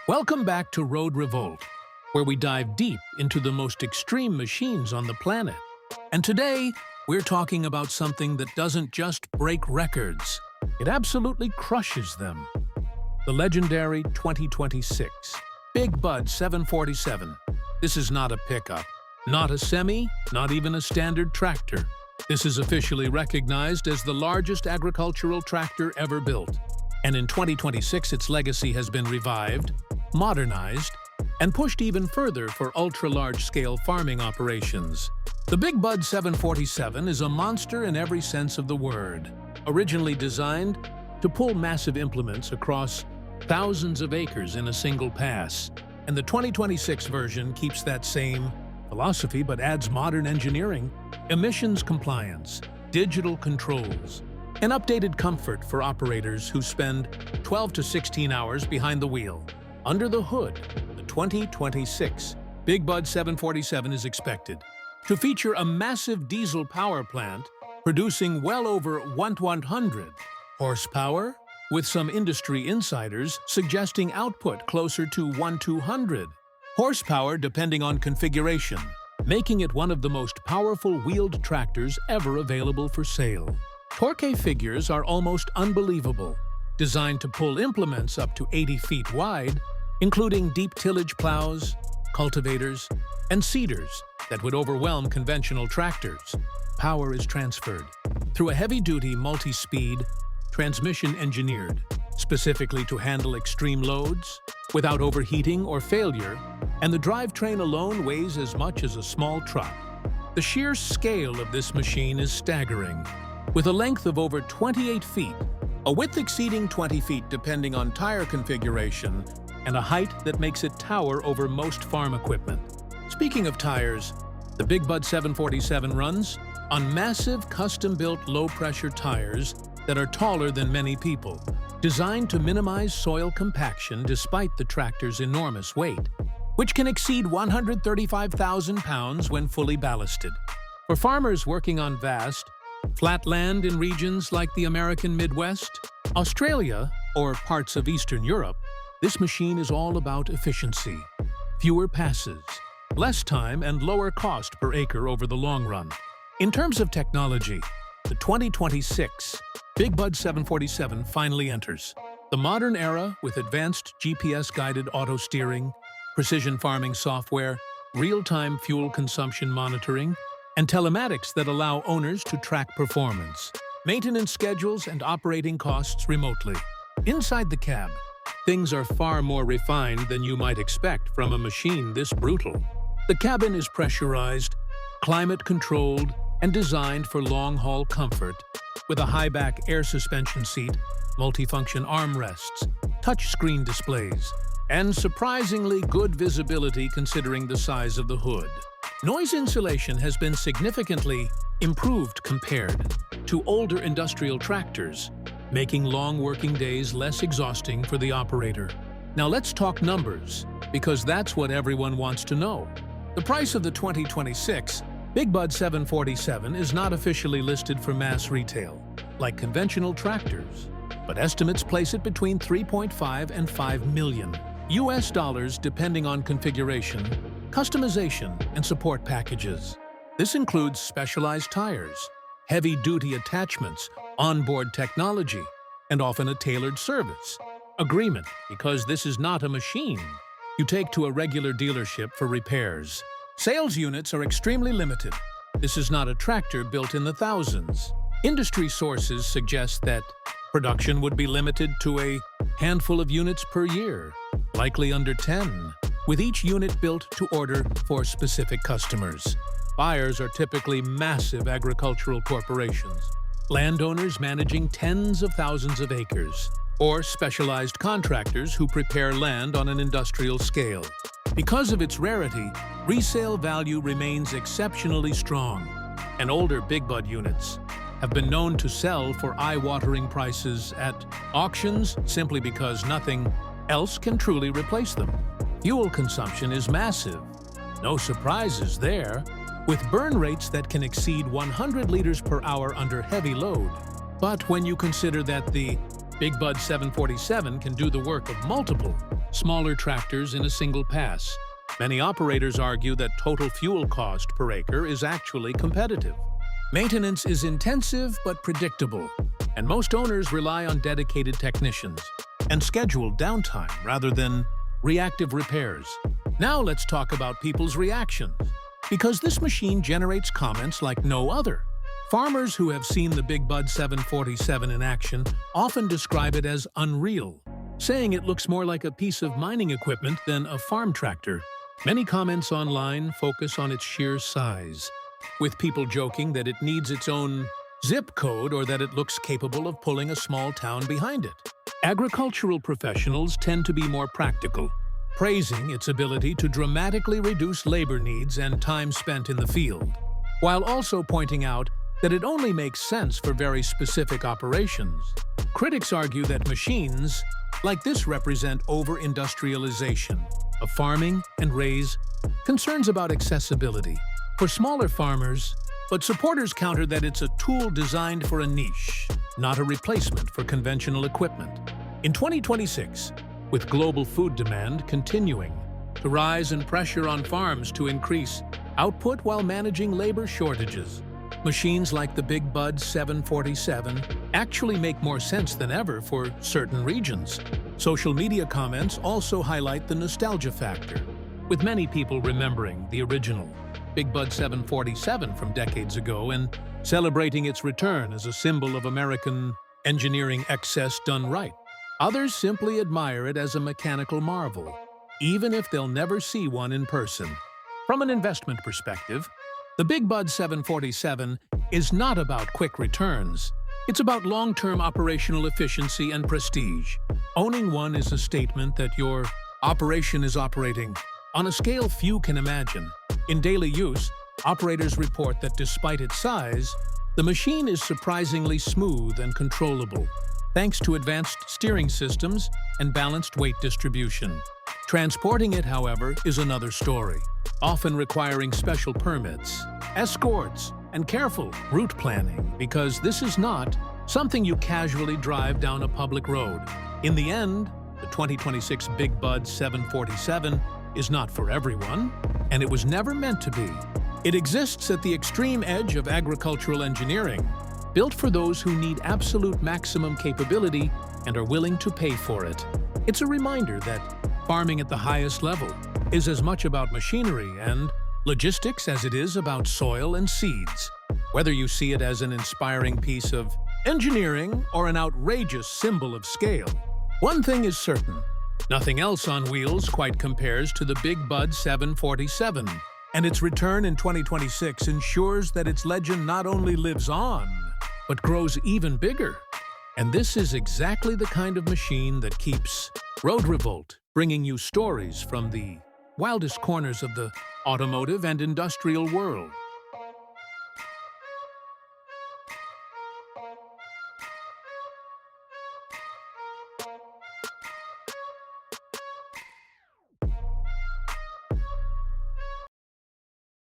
Welcome back to Road Revolt, where we dive deep into the most extreme machines on the planet. And today, we're talking about something that doesn't just break records, it absolutely crushes them. The legendary 2026 Big Bud 747. This is not a pickup, not a semi, not even a standard tractor. This is officially recognized as the largest agricultural tractor ever built. And in 2026, its legacy has been revived, modernized, and pushed even further for ultra-large-scale farming operations. The Big Bud 747 is a monster in every sense of the word, originally designed to pull massive implements across thousands of acres in a single pass. And the 2026 version keeps that same philosophy but adds modern engineering, emissions compliance, digital controls, and updated comfort for operators who spend 12 to 16 hours behind the wheel. Under the hood, the 2026 Big Bud 747 is expected to feature a massive diesel power plant producing well over 100 horsepower, with some industry insiders suggesting output closer to 200 horsepower depending on configuration, making it one of the most powerful wheeled tractors ever available for sale. Torque figures are almost unbelievable, designed to pull implements up to 80 feet wide, including deep tillage plows, cultivators, and seeders that would overwhelm conventional tractors. Power is transferred through a heavy-duty multi-speed transmission engineered specifically to handle extreme loads without overheating or failure, and the drivetrain alone weighs as much as a small truck. The sheer scale of this machine is staggering, with a length of over 28 feet, a width exceeding 20 feet depending on tire configuration, and a height that makes it tower over most farm equipment. Speaking of tires, the Big Bud 747 runs on massive custom-built low-pressure tires that are taller than many people, designed to minimize soil compaction despite the tractor's enormous weight, which can exceed 135,000 pounds when fully ballasted. For farmers working on vast, flat land in regions like the American Midwest, Australia, or parts of Eastern Europe, this machine is all about efficiency. Fewer passes, less time, and lower cost per acre over the long run. In terms of technology, the 2026 Big Bud 747 finally enters the modern era with advanced GPS-guided auto steering, precision farming software, real-time fuel consumption monitoring, and telematics that allow owners to track performance, maintenance schedules, and operating costs remotely. Inside the cab, things are far more refined than you might expect from a machine this brutal. The cabin is pressurized, climate-controlled, and designed for long-haul comfort, with a high-back air suspension seat, multifunction armrests, touchscreen displays, and surprisingly good visibility considering the size of the hood. Noise insulation has been significantly improved compared to older industrial tractors, making long working days less exhausting for the operator. Now let's talk numbers, because that's what everyone wants to know. The price of the 2026 Big Bud 747 is not officially listed for mass retail, like conventional tractors, but estimates place it between 3.5 and 5 million US dollars depending on configuration, customization, and support packages. This includes specialized tires, heavy-duty attachments, onboard technology, and often a tailored service agreement, because this is not a machine you take to a regular dealership for repairs. Sales units are extremely limited. This is not a tractor built in the thousands. Industry sources suggest that production would be limited to a handful of units per year, likely under 10, with each unit built to order for specific customers. Buyers are typically massive agricultural corporations, landowners managing tens of thousands of acres, or specialized contractors who prepare land on an industrial scale. Because of its rarity, resale value remains exceptionally strong, and older Big Bud units have been known to sell for eye-watering prices at auctions simply because nothing else can truly replace them. Fuel consumption is massive. No surprises there, with burn rates that can exceed 100 liters per hour under heavy load. But when you consider that the Big Bud 747 can do the work of multiple smaller tractors in a single pass. Many operators argue that total fuel cost per acre is actually competitive. Maintenance is intensive but predictable, and most owners rely on dedicated technicians and scheduled downtime rather than reactive repairs. Now let's talk about people's reactions, because this machine generates comments like no other. Farmers who have seen the Big Bud 747 in action often describe it as unreal, saying it looks more like a piece of mining equipment than a farm tractor. Many comments online focus on its sheer size, with people joking that it needs its own zip code or that it looks capable of pulling a small town behind it. Agricultural professionals tend to be more practical, praising its ability to dramatically reduce labor needs and time spent in the field, while also pointing out that it only makes sense for very specific operations. Critics argue that machines like this represent over-industrialization of farming and raise concerns about accessibility for smaller farmers, but supporters counter that it's a tool designed for a niche, not a replacement for conventional equipment. In 2026, with global food demand continuing to rise and pressure on farms to increase output while managing labor shortages, machines like the Big Bud 747 actually make more sense than ever for certain regions. Social media comments also highlight the nostalgia factor, with many people remembering the original Big Bud 747 from decades ago and celebrating its return as a symbol of American engineering excess done right. Others simply admire it as a mechanical marvel, even if they'll never see one in person. From an investment perspective, the Big Bud 747 is not about quick returns. It's about long-term operational efficiency and prestige. Owning one is a statement that your operation is operating on a scale few can imagine. In daily use, operators report that despite its size, the machine is surprisingly smooth and controllable, thanks to advanced steering systems and balanced weight distribution. Transporting it, however, is another story, often requiring special permits, escorts, and careful route planning, because this is not something you casually drive down a public road. In the end, the 2026 Big Bud 747 is not for everyone, and it was never meant to be. It exists at the extreme edge of agricultural engineering, built for those who need absolute maximum capability and are willing to pay for it. It's a reminder that farming at the highest level is as much about machinery and logistics as it is about soil and seeds. Whether you see it as an inspiring piece of engineering or an outrageous symbol of scale, one thing is certain: nothing else on wheels quite compares to the Big Bud 747, and its return in 2026 ensures that its legend not only lives on, but grows even bigger. And this is exactly the kind of machine that keeps Road Revolt bringing you stories from the wildest corners of the automotive and industrial world.